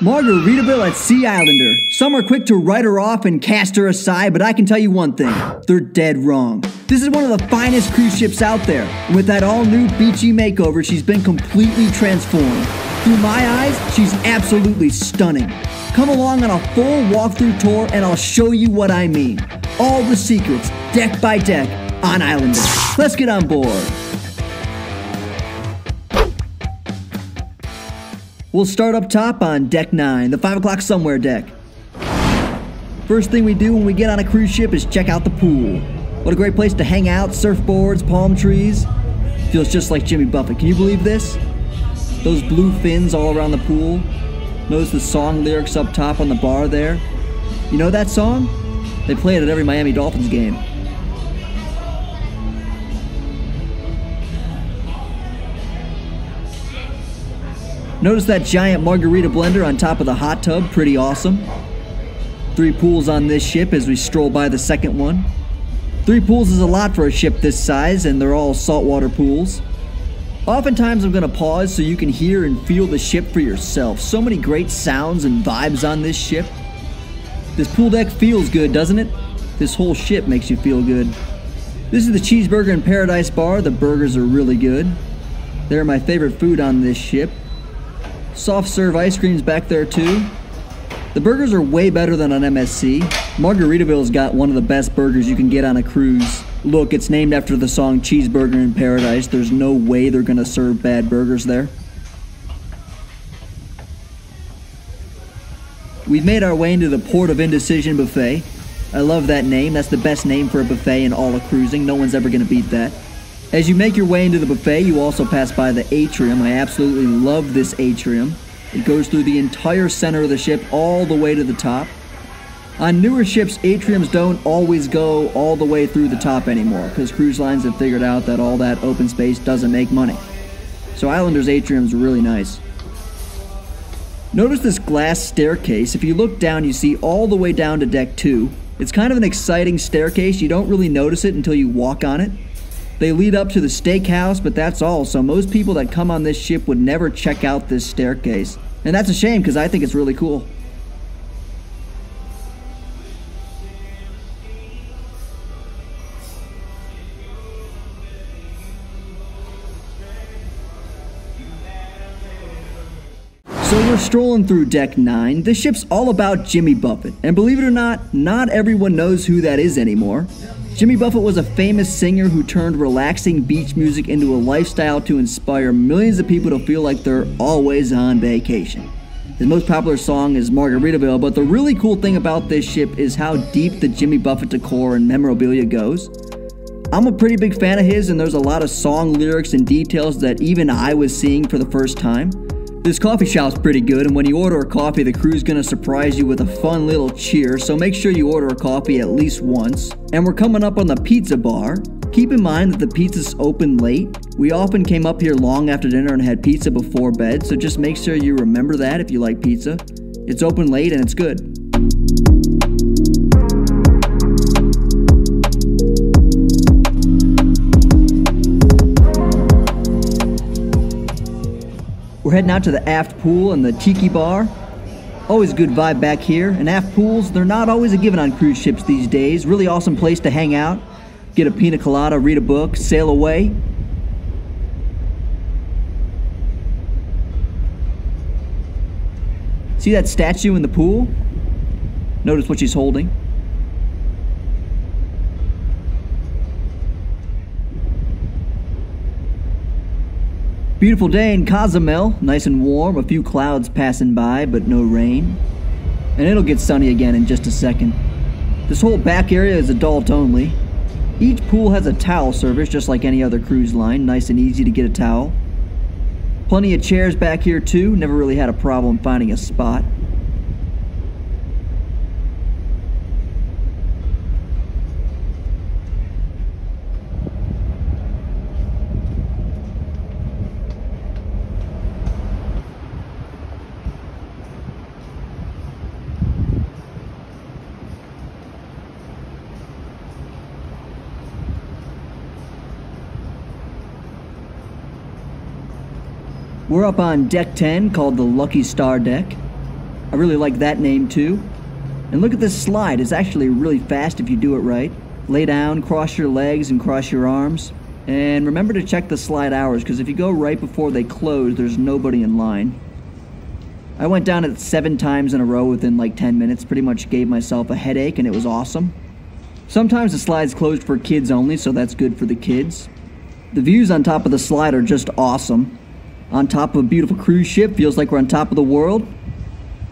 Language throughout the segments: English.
Margaritaville at Sea Islander. Some are quick to write her off and cast her aside, but I can tell you one thing, they're dead wrong. This is one of the finest cruise ships out there, and with that all-new beachy makeover, she's been completely transformed. Through my eyes, she's absolutely stunning. Come along on a full walkthrough tour and I'll show you what I mean. All the secrets, deck by deck, on Islander. Let's get on board. We'll start up top on deck 9, the 5 o'clock somewhere deck. First thing we do when we get on a cruise ship is check out the pool. What a great place to hang out, surfboards, palm trees. Feels just like Jimmy Buffett. Can you believe this? Those blue fins all around the pool. Notice the song lyrics up top on the bar there. You know that song? They play it at every Miami Dolphins game. Notice that giant margarita blender on top of the hot tub, pretty awesome. 3 pools on this ship as we stroll by the second one. 3 pools is a lot for a ship this size, and they're all saltwater pools. Oftentimes I'm going to pause so you can hear and feel the ship for yourself. So many great sounds and vibes on this ship. This pool deck feels good, doesn't it? This whole ship makes you feel good. This is the Cheeseburger In Paradise bar. The burgers are really good. They're my favorite food on this ship. Soft serve ice cream's back there too. The burgers are way better than on MSC. Margaritaville's got one of the best burgers you can get on a cruise. Look, it's named after the song Cheeseburger In Paradise. There's no way they're gonna serve bad burgers there. We've made our way into the Port of Indecision buffet. I love that name. That's the best name for a buffet in all of cruising. No one's ever gonna beat that. As you make your way into the buffet, you also pass by the Atrium. I absolutely love this Atrium. It goes through the entire center of the ship all the way to the top. On newer ships, Atriums don't always go all the way through the top anymore because cruise lines have figured out that all that open space doesn't make money. So Islander's Atrium's really nice. Notice this glass staircase. If you look down, you see all the way down to deck 2. It's kind of an exciting staircase. You don't really notice it until you walk on it. They lead up to the steakhouse, but that's all, so most people that come on this ship would never check out this staircase. And that's a shame, because I think it's really cool. So we're strolling through deck 9. This ship's all about Jimmy Buffett, and believe it or not everyone knows who that is anymore. Jimmy Buffett was a famous singer who turned relaxing beach music into a lifestyle to inspire millions of people to feel like they're always on vacation. His most popular song is Margaritaville, but the really cool thing about this ship is how deep the Jimmy Buffett decor and memorabilia goes. I'm a pretty big fan of his, and there's a lot of song lyrics and details that even I was seeing for the first time. This coffee shop's pretty good, and when you order a coffee, the crew's gonna surprise you with a fun little cheer, so make sure you order a coffee at least once. And we're coming up on the pizza bar. Keep in mind that the pizza's open late. We often came up here long after dinner and had pizza before bed, so just make sure you remember that if you like pizza. It's open late and it's good. We're heading out to the aft pool and the Tiki Bar. Always a good vibe back here. And aft pools, they're not always a given on cruise ships these days. Really awesome place to hang out, get a pina colada, read a book, sail away. See that statue in the pool? Notice what she's holding. Beautiful day in Cozumel, nice and warm, a few clouds passing by, but no rain. And it'll get sunny again in just a second. This whole back area is adult only. Each pool has a towel service, just like any other cruise line, nice and easy to get a towel. Plenty of chairs back here too, never really had a problem finding a spot. We're up on deck 10, called the Lucky Star deck. I really like that name too. And look at this slide, it's actually really fast if you do it right. Lay down, cross your legs and cross your arms. And remember to check the slide hours, because if you go right before they close, there's nobody in line. I went down it 7 times in a row within like 10 minutes, pretty much gave myself a headache and it was awesome. Sometimes the slide's closed for kids only, so that's good for the kids. The views on top of the slide are just awesome. On top of a beautiful cruise ship, feels like we're on top of the world.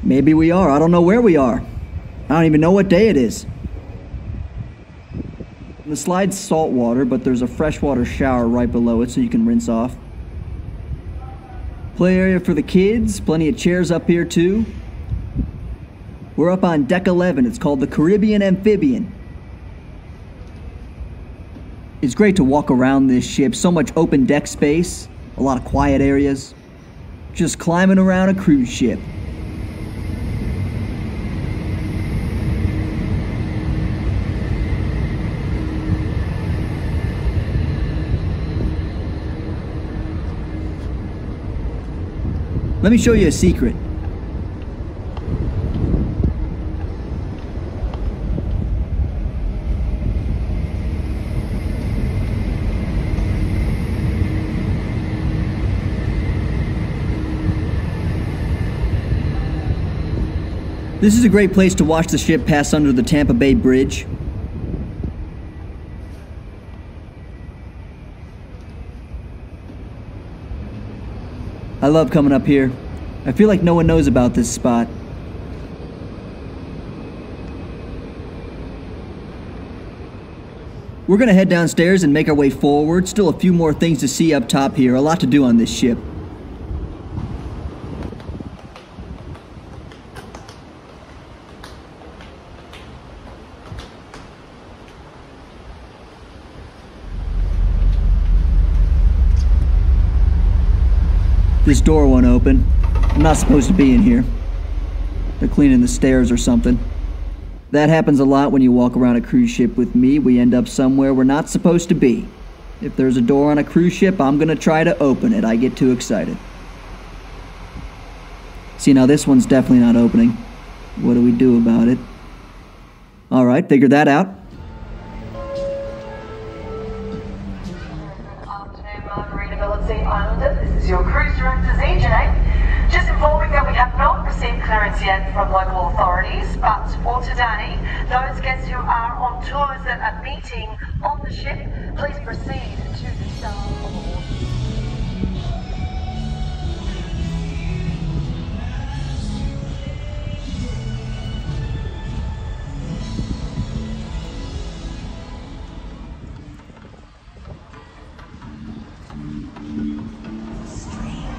Maybe we are, I don't know where we are. I don't even know what day it is. The slide's salt water, but there's a freshwater shower right below it so you can rinse off. Play area for the kids, plenty of chairs up here too. We're up on deck 11, it's called the Caribbean Amphibian. It's great to walk around this ship, so much open deck space, a lot of quiet areas. Just climbing around a cruise ship. Let me show you a secret. This is a great place to watch the ship pass under the Tampa Bay Bridge. I love coming up here. I feel like no one knows about this spot. We're gonna head downstairs and make our way forward. Still a few more things to see up top here. A lot to do on this ship. This door won't open. I'm not supposed to be in here. They're cleaning the stairs or something. That happens a lot when you walk around a cruise ship with me. We end up somewhere we're not supposed to be. If there's a door on a cruise ship, I'm gonna try to open it. I get too excited. See, now this one's definitely not opening. What do we do about it? Alright, figured that out. Margaritaville At Sea Islander. This is your cruise director, ZJ. Just informing that we have not received clearance yet from local authorities, but for today, those guests who are on tours that are meeting on the ship, please proceed to the staff on the water.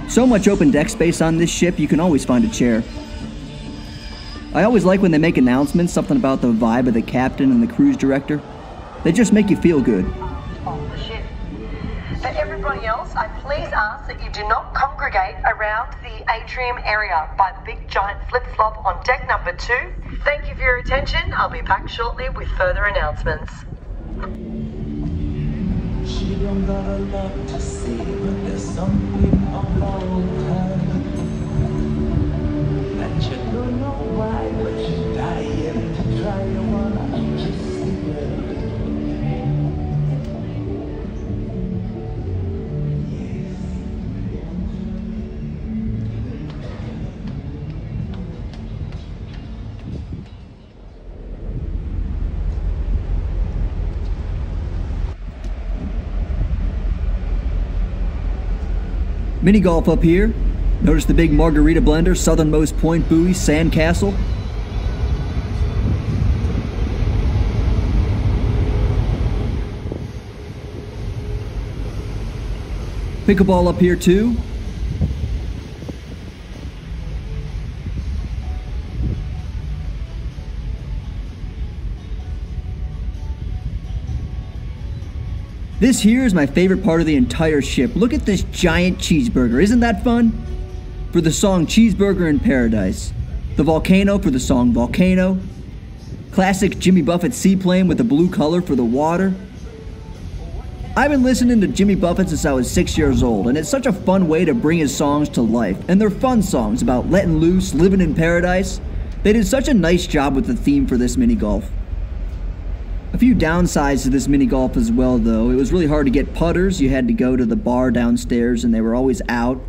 So much open deck space on this ship, you can always find a chair. I always like when they make announcements, something about the vibe of the captain and the cruise director. They just make you feel good. On the ship. For everybody else, I please ask that you do not congregate around the Atrium area by the big giant flip-flop on deck number 2. Thank you for your attention. I'll be back shortly with further announcements. She don't got a lot to say, but there's something about her that you don't know why, but you're dying to try. You wanna kiss the world. Mini golf up here. Notice the big margarita blender, southernmost point buoy, sandcastle. Pickleball up here too. This here is my favorite part of the entire ship. Look at this giant cheeseburger. Isn't that fun? For the song Cheeseburger In Paradise. The volcano for the song Volcano. Classic Jimmy Buffett seaplane with the blue color for the water. I've been listening to Jimmy Buffett since I was 6 years old, and it's such a fun way to bring his songs to life. And they're fun songs about letting loose, living in paradise. They did such a nice job with the theme for this mini golf. A few downsides to this mini golf as well though. It was really hard to get putters. You had to go to the bar downstairs and they were always out.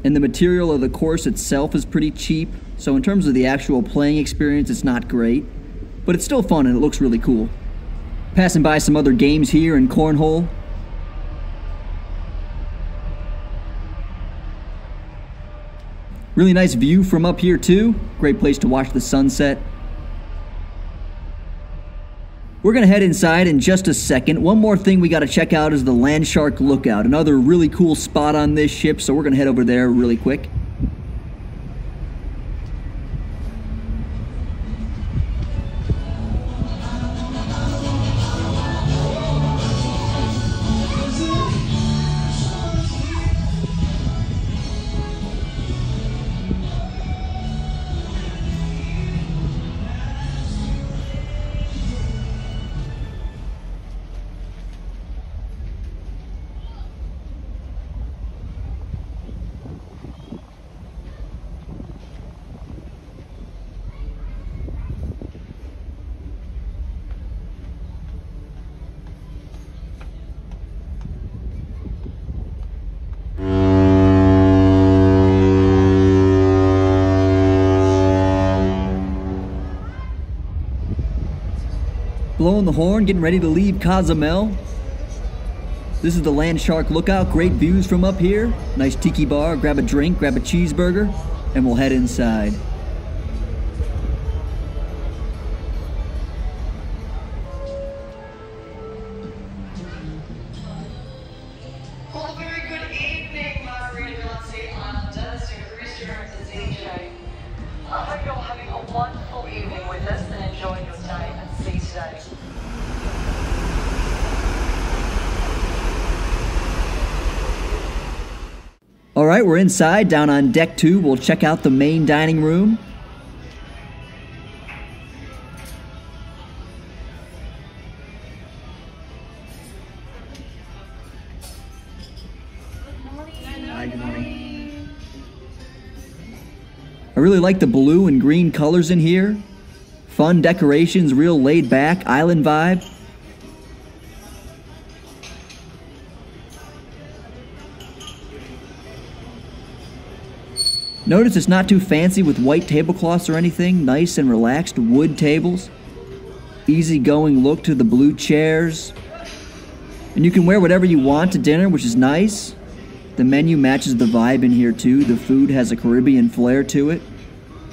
And the material of the course itself is pretty cheap. So in terms of the actual playing experience, it's not great. But it's still fun and it looks really cool. Passing by some other games here in Cornhole. Really nice view from up here too. Great place to watch the sunset. We're gonna head inside in just a second. One more thing we gotta check out is the Landshark Lookout. Another really cool spot on this ship, so we're gonna head over there really quick. Blowing the horn, getting ready to leave Cozumel. This is the Landshark Lookout. Great views from up here. Nice tiki bar, grab a drink, grab a cheeseburger, and we'll head inside. Well, a very good evening, Margaritaville At Sea Islander. This is your cruise director, DJ. I hope you're having a wonderful evening with us and enjoying your stay at sea today. Alright, we're inside, down on deck 2. We'll check out the main dining room. Hi, good morning. I really like the blue and green colors in here. Fun decorations, real laid back, island vibe. Notice it's not too fancy with white tablecloths or anything. Nice and relaxed wood tables. Easygoing look to the blue chairs. And you can wear whatever you want to dinner, which is nice. The menu matches the vibe in here too. The food has a Caribbean flair to it.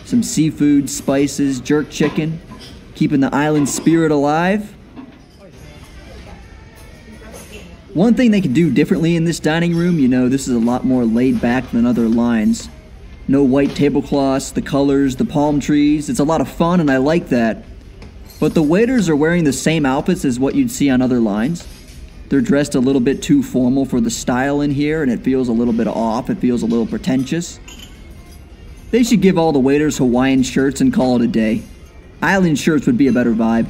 Some seafood, spices, jerk chicken. Keeping the island spirit alive. One thing they could do differently in this dining room, you know, this is a lot more laid back than other lines. No white tablecloths, the colors, the palm trees. It's a lot of fun and I like that. But the waiters are wearing the same outfits as what you'd see on other lines. They're dressed a little bit too formal for the style in here and it feels a little bit off. It feels a little pretentious. They should give all the waiters Hawaiian shirts and call it a day. Island shirts would be a better vibe.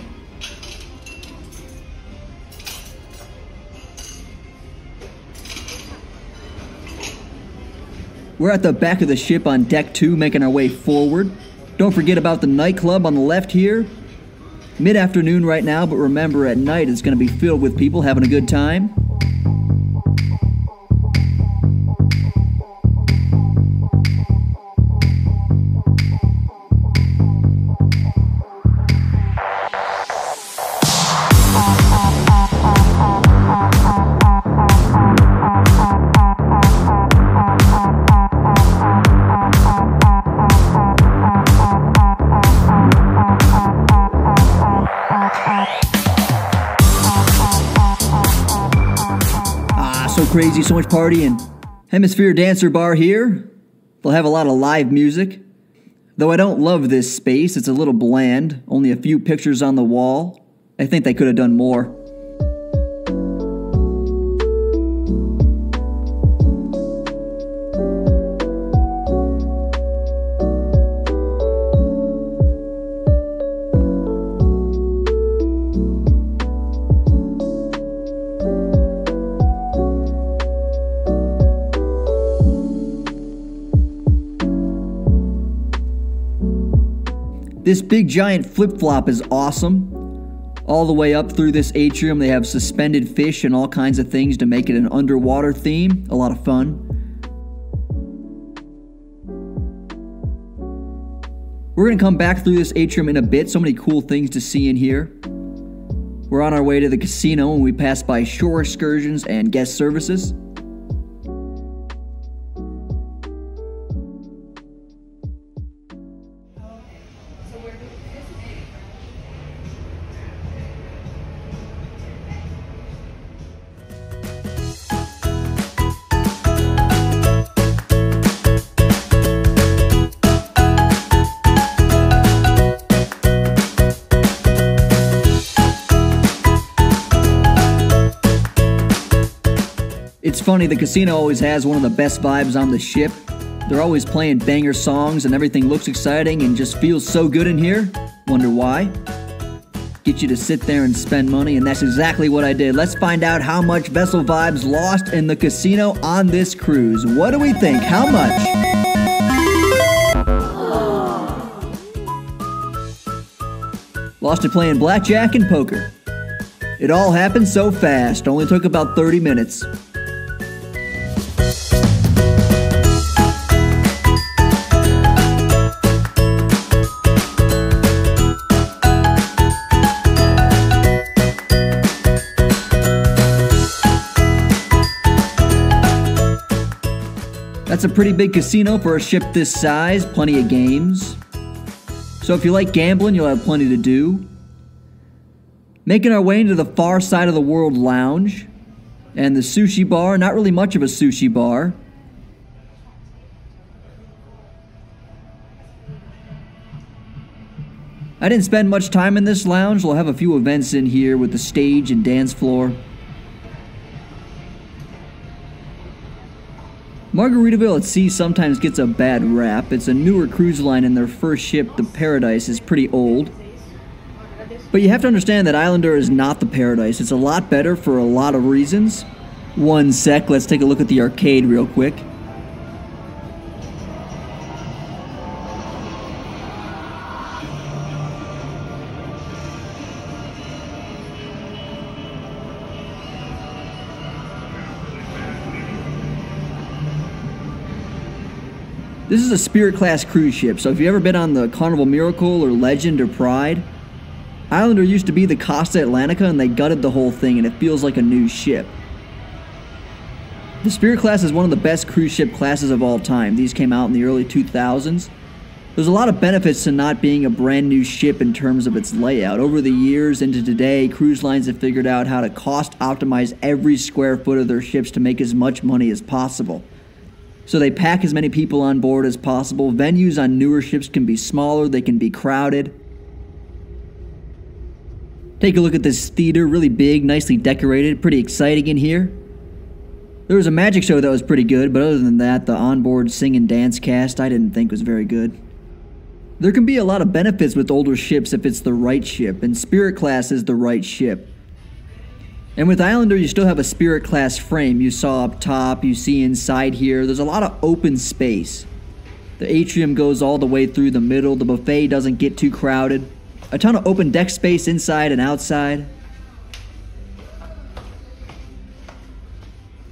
We're at the back of the ship on deck 2 making our way forward. Don't forget about the nightclub on the left here. Mid-afternoon right now, but remember at night it's going to be filled with people having a good time. Crazy, so much partying. Hemisphere Dancer Bar here. They'll have a lot of live music. Though I don't love this space, it's a little bland. Only a few pictures on the wall. I think they could have done more. This big giant flip-flop is awesome. All the way up through this atrium, they have suspended fish and all kinds of things to make it an underwater theme. A lot of fun. We're gonna come back through this atrium in a bit. So many cool things to see in here. We're on our way to the casino and we pass by shore excursions and guest services. It's funny, the casino always has one of the best vibes on the ship. They're always playing banger songs and everything looks exciting and just feels so good in here. Wonder why? Get you to sit there and spend money, and that's exactly what I did. Let's find out how much vessel vibes lost in the casino on this cruise. What do we think? How much? Lost it playing blackjack and poker. It all happened so fast, only took about 30 minutes. That's a pretty big casino for a ship this size, plenty of games. So if you like gambling, you'll have plenty to do. Making our way into the far side of the world lounge. And the sushi bar, not really much of a sushi bar. I didn't spend much time in this lounge. We'll have a few events in here with the stage and dance floor. Margaritaville at Sea sometimes gets a bad rap. It's a newer cruise line and their first ship, the Paradise, is pretty old. But you have to understand that Islander is not the Paradise. It's a lot better for a lot of reasons. One sec, let's take a look at the arcade real quick. This is a Spirit class cruise ship, so if you've ever been on the Carnival Miracle or Legend or Pride, Islander used to be the Costa Atlantica and they gutted the whole thing and it feels like a new ship. The Spirit class is one of the best cruise ship classes of all time. These came out in the early 2000s. There's a lot of benefits to not being a brand new ship in terms of its layout. Over the years into today, cruise lines have figured out how to cost optimize every square foot of their ships to make as much money as possible. So they pack as many people on board as possible. Venues on newer ships can be smaller, they can be crowded. Take a look at this theater, really big, nicely decorated, pretty exciting in here. There was a magic show that was pretty good, but other than that, the onboard sing and dance cast I didn't think was very good. There can be a lot of benefits with older ships if it's the right ship, and Spirit class is the right ship. And with Islander, you still have a Spirit class frame. You saw up top, you see inside here, there's a lot of open space. The atrium goes all the way through the middle, the buffet doesn't get too crowded. A ton of open deck space inside and outside.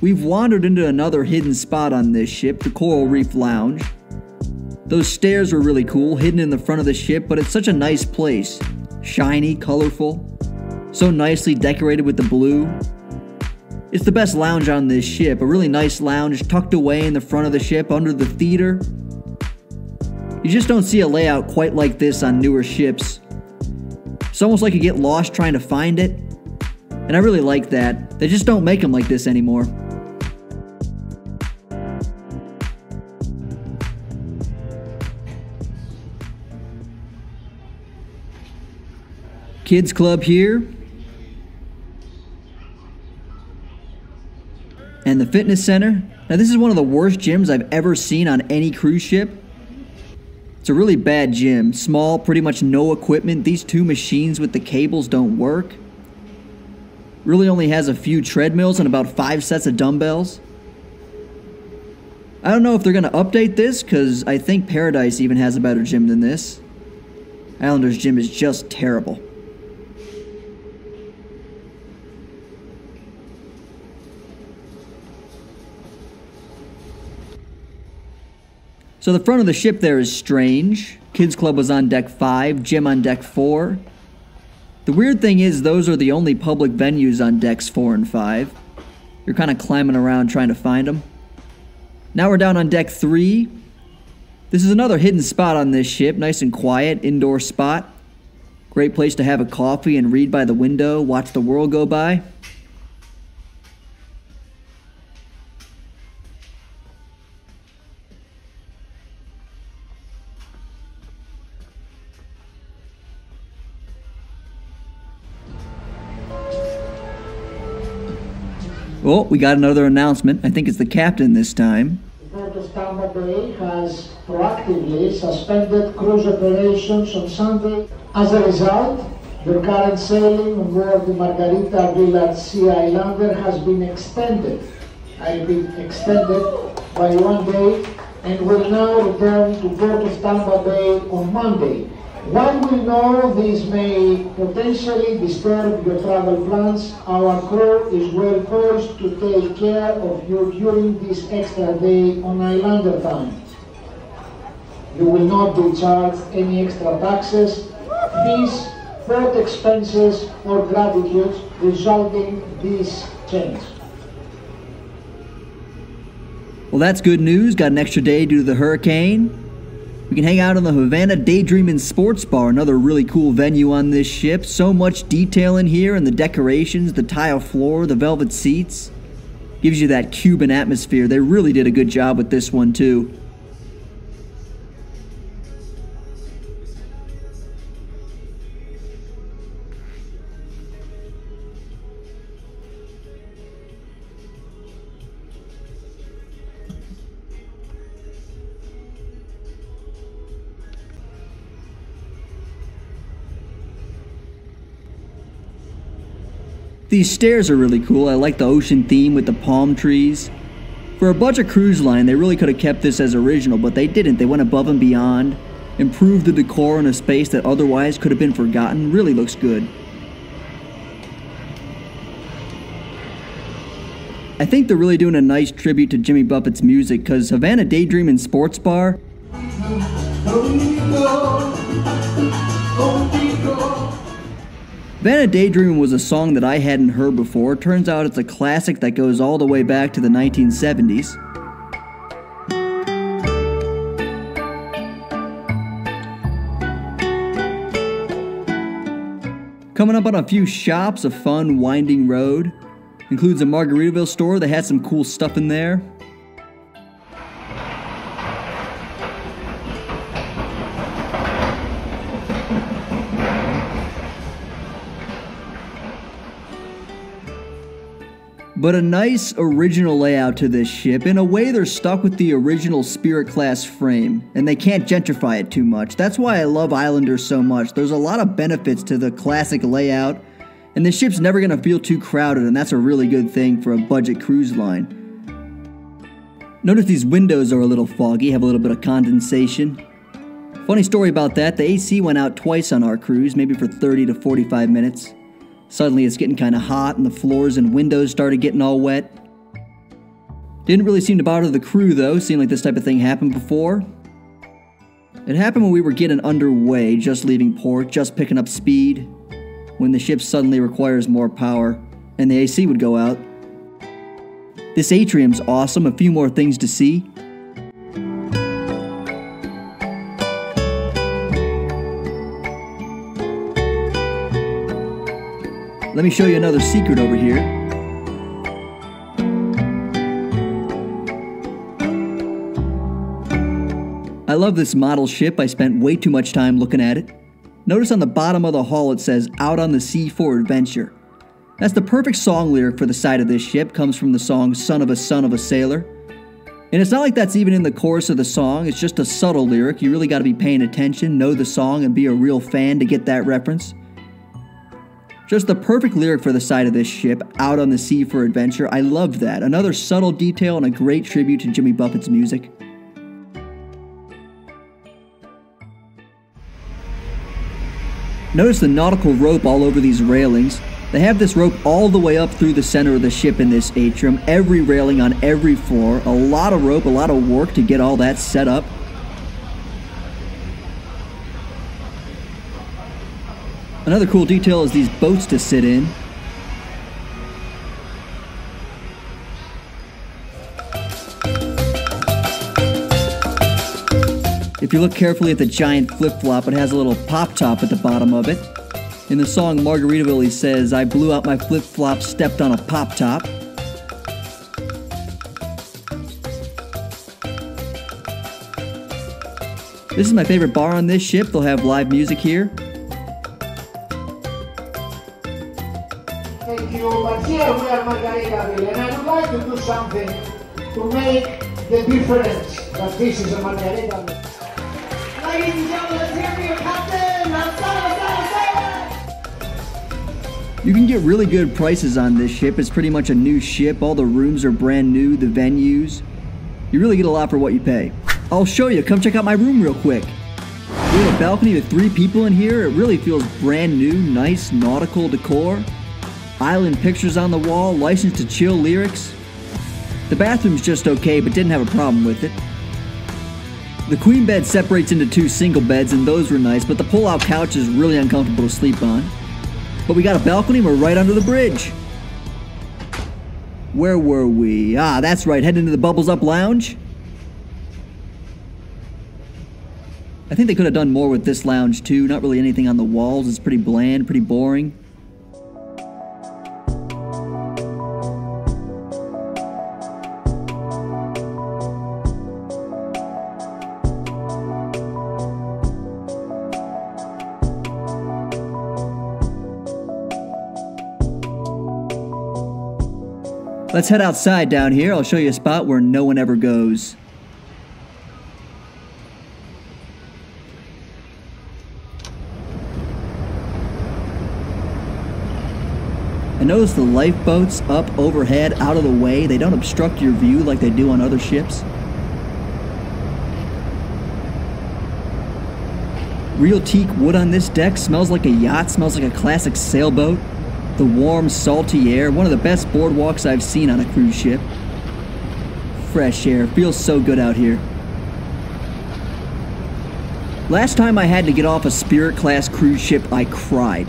We've wandered into another hidden spot on this ship, the Coral Reef Lounge. Those stairs were really cool, hidden in the front of the ship, but it's such a nice place. Shiny, colorful. So nicely decorated with the blue. It's the best lounge on this ship. A really nice lounge tucked away in the front of the ship under the theater. You just don't see a layout quite like this on newer ships. It's almost like you get lost trying to find it. And I really like that. They just don't make them like this anymore. Kids Club here. And the fitness center. Now this is one of the worst gyms I've ever seen on any cruise ship. It's a really bad gym. Small, pretty much no equipment. These two machines with the cables don't work. Really only has a few treadmills and about 5 sets of dumbbells. I don't know if they're going to update this because I think Paradise even has a better gym than this. Islander's gym is just terrible. So the front of the ship there is strange. Kids Club was on deck 5, gym on deck 4. The weird thing is those are the only public venues on decks 4 and 5. You're kind of climbing around trying to find them. Now we're down on deck 3. This is another hidden spot on this ship, nice and quiet, indoor spot. Great place to have a coffee and read by the window, watch the world go by. Oh, we got another announcement. I think it's the captain this time. The Port of Tampa Bay has proactively suspended cruise operations on Sunday. As a result, the current sailing on board the Margaritaville At Sea Islander has been extended. I repeat, extended by 1 day and will now return to Port of Tampa Bay on Monday. While we know this may potentially disturb your travel plans, our crew is well poised to take care of you during this extra day on Islander time. You will not be charged any extra taxes, fees, port expenses, or gratitude resulting this change. Well, that's good news. Got an extra day due to the hurricane. We can hang out in the Havana Daydreamin Sports Bar, another really cool venue on this ship. So much detail in here, and the decorations, the tile floor, the velvet seats. Gives you that Cuban atmosphere. They really did a good job with this one too. These stairs are really cool. I like the ocean theme with the palm trees. For a budget cruise line, they really could have kept this as original, but they didn't. They went above and beyond, improved the decor in a space that otherwise could have been forgotten. Really looks good. I think they're really doing a nice tribute to Jimmy Buffett's music, because Havana Daydreamin Sports Bar Havana Daydreamin was a song that I hadn't heard before. Turns out it's a classic that goes all the way back to the 1970s. Coming up on a few shops, a fun winding road. Includes a Margaritaville store that had some cool stuff in there. But a nice original layout to this ship. In a way, they're stuck with the original Spirit class frame, and they can't gentrify it too much. That's why I love Islander so much. There's a lot of benefits to the classic layout, and the ship's never going to feel too crowded, and that's a really good thing for a budget cruise line. Notice these windows are a little foggy, have a little bit of condensation. Funny story about that, the AC went out twice on our cruise, maybe for 30 to 45 minutes. Suddenly it's getting kind of hot and the floors and windows started getting all wet. Didn't really seem to bother the crew though, seemed like this type of thing happened before. It happened when we were getting underway, just leaving port, just picking up speed, when the ship suddenly requires more power, and the AC would go out. This atrium's awesome, a few more things to see. Let me show you another secret over here. I love this model ship. I spent way too much time looking at it. Notice on the bottom of the hull it says, "Out on the Sea for Adventure." That's the perfect song lyric for the side of this ship. Comes from the song Son of a Sailor. And it's not like that's even in the chorus of the song. It's just a subtle lyric. You really got to be paying attention, know the song, and be a real fan to get that reference. Just the perfect lyric for the side of this ship, "Out on the Sea for Adventure." I loved that. Another subtle detail and a great tribute to Jimmy Buffett's music. Notice the nautical rope all over these railings. They have this rope all the way up through the center of the ship in this atrium, every railing on every floor. A lot of rope, a lot of work to get all that set up. Another cool detail is these boats to sit in. If you look carefully at the giant flip-flop, it has a little pop-top at the bottom of it. In the song Margaritaville, he says, "I blew out my flip-flop, stepped on a pop-top." This is my favorite bar on this ship. They'll have live music here. Thank you, but here we are Margaritaville, and I would like to do something to make the difference that this is a Margaritaville. Ladies and gentlemen, let's hear for your captain, You can get really good prices on this ship. It's pretty much a new ship. All the rooms are brand new, the venues. You really get a lot for what you pay. I'll show you. Come check out my room real quick. We have a balcony with 3 people in here. It really feels brand new, nice nautical decor. Island pictures on the wall, License to Chill lyrics. The bathroom's just okay, but didn't have a problem with it. The queen bed separates into 2 single beds, and those were nice, but the pull-out couch is really uncomfortable to sleep on. But we got a balcony, we're right under the bridge. Where were we? Ah, that's right, heading into the Bubbles Up Lounge. I think they could have done more with this lounge too. Not really anything on the walls. It's pretty bland, pretty boring. Let's head outside down here. I'll show you a spot where no one ever goes. And notice the lifeboats up overhead, out of the way. They don't obstruct your view like they do on other ships. Real teak wood on this deck. Smells like a yacht, smells like a classic sailboat. The warm, salty air, one of the best boardwalks I've seen on a cruise ship. Fresh air, feels so good out here. Last time I had to get off a Spirit class cruise ship, I cried.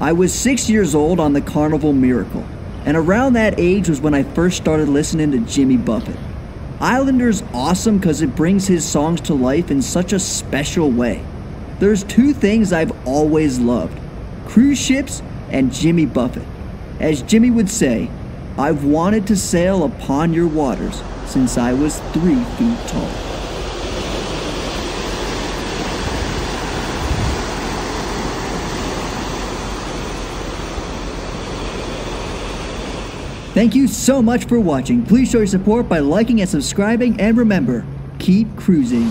I was 6 years old on the Carnival Miracle, and around that age was when I first started listening to Jimmy Buffett. Islander's awesome because it brings his songs to life in such a special way. There's 2 things I've always loved: cruise ships and Jimmy Buffett. As Jimmy would say, "I've wanted to sail upon your waters since I was 3 feet tall." Thank you so much for watching. Please show your support by liking and subscribing, and remember, keep cruising.